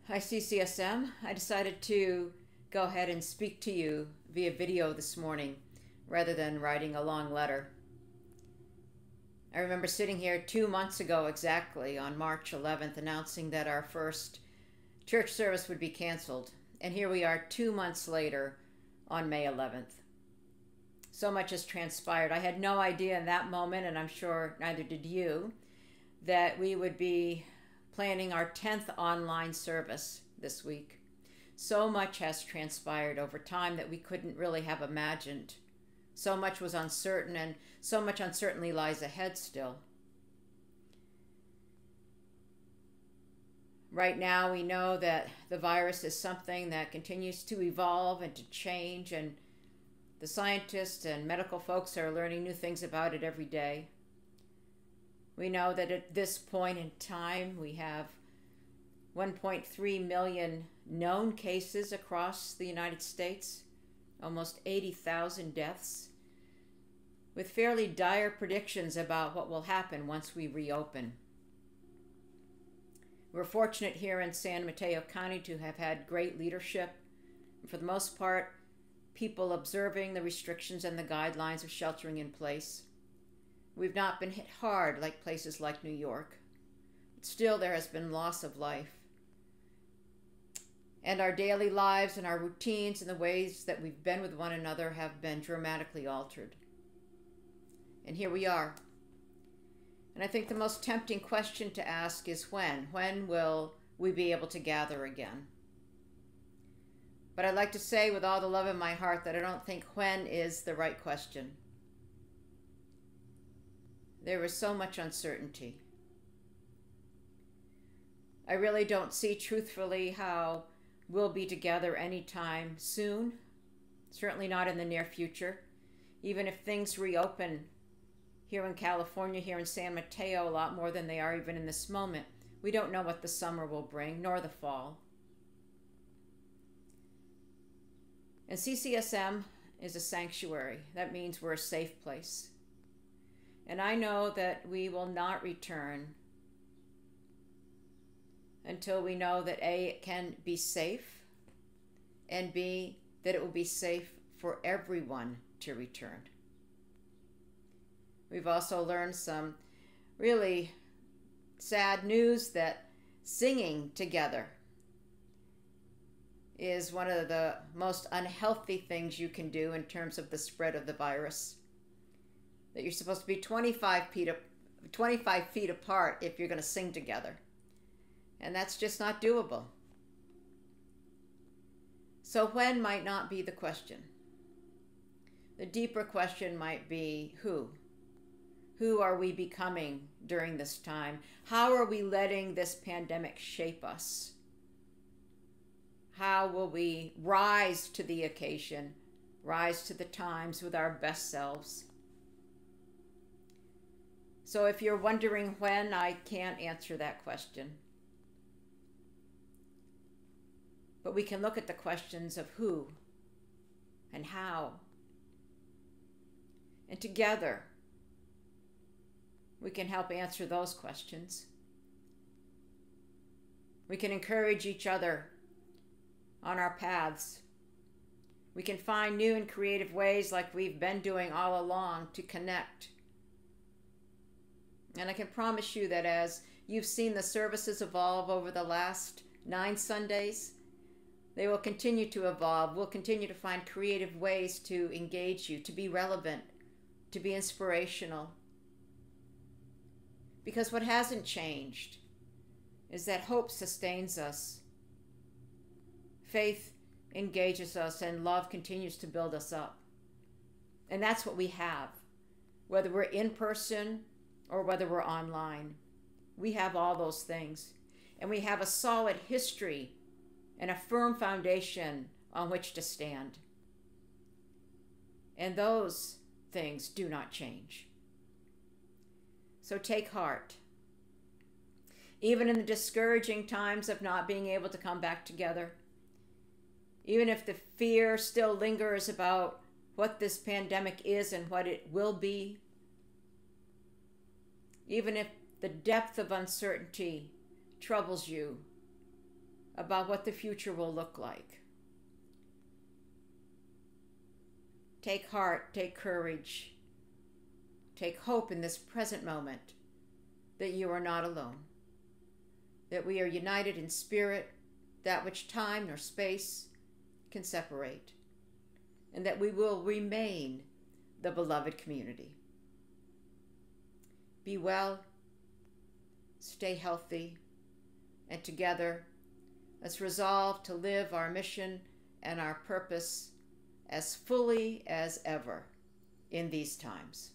Hi, CCSM. I decided to go ahead and speak to you via video this morning rather than writing a long letter. I remember sitting here 2 months ago exactly on March 11th announcing that our first church service would be canceled. And here we are 2 months later on May 11th. So much has transpired. I had no idea in that moment, and I'm sure neither did you, that we would be planning our 10th online service this week. So much has transpired over time that we couldn't really have imagined. So much was uncertain, and so much uncertainty lies ahead still. Right now, we know that the virus is something that continues to evolve and to change, and the scientists and medical folks are learning new things about it every day. We know that at this point in time, we have 1.3 million known cases across the United States, almost 80,000 deaths, with fairly dire predictions about what will happen once we reopen. We're fortunate here in San Mateo County to have had great leadership, and for the most part, people observing the restrictions and the guidelines of sheltering in place. We've not been hit hard like places like New York. But still, there has been loss of life. And our daily lives and our routines and the ways that we've been with one another have been dramatically altered. And here we are. And I think the most tempting question to ask is when? When will we be able to gather again? But I'd like to say with all the love in my heart that I don't think when is the right question. There is so much uncertainty. I really don't see truthfully how we'll be together anytime soon, certainly not in the near future. Even if things reopen here in California, here in San Mateo, a lot more than they are even in this moment, we don't know what the summer will bring, nor the fall. And CCSM is a sanctuary. That means we're a safe place. And I know that we will not return until we know that A, it can be safe, and B, that it will be safe for everyone to return. We've also learned some really sad news that singing together is one of the most unhealthy things you can do in terms of the spread of the virus. That you're supposed to be 25 feet apart if you're going to sing together. And that's just not doable. So when might not be the question. The deeper question might be who? Who are we becoming during this time? How are we letting this pandemic shape us? How will we rise to the occasion, rise to the times with our best selves? So if you're wondering when, I can't answer that question. But we can look at the questions of who and how. And together, we can help answer those questions. We can encourage each other on our paths. We can find new and creative ways like we've been doing all along to connect. And I can promise you that as you've seen the services evolve over the last 9 Sundays, they will continue to evolve. We'll continue to find creative ways to engage you, to be relevant, to be inspirational. Because what hasn't changed is that hope sustains us, faith engages us, and love continues to build us up. And that's what we have, whether we're in person or whether we're online. We have all those things. And we have a solid history and a firm foundation on which to stand. And those things do not change. So take heart. Even in the discouraging times of not being able to come back together, even if the fear still lingers about what this pandemic is and what it will be, even if the depth of uncertainty troubles you, about what the future will look like. Take heart, take courage, take hope in this present moment that you are not alone, that we are united in spirit, that which time nor space can separate, and that we will remain the beloved community. Be well, stay healthy, and together, let's resolve to live our mission and our purpose as fully as ever in these times.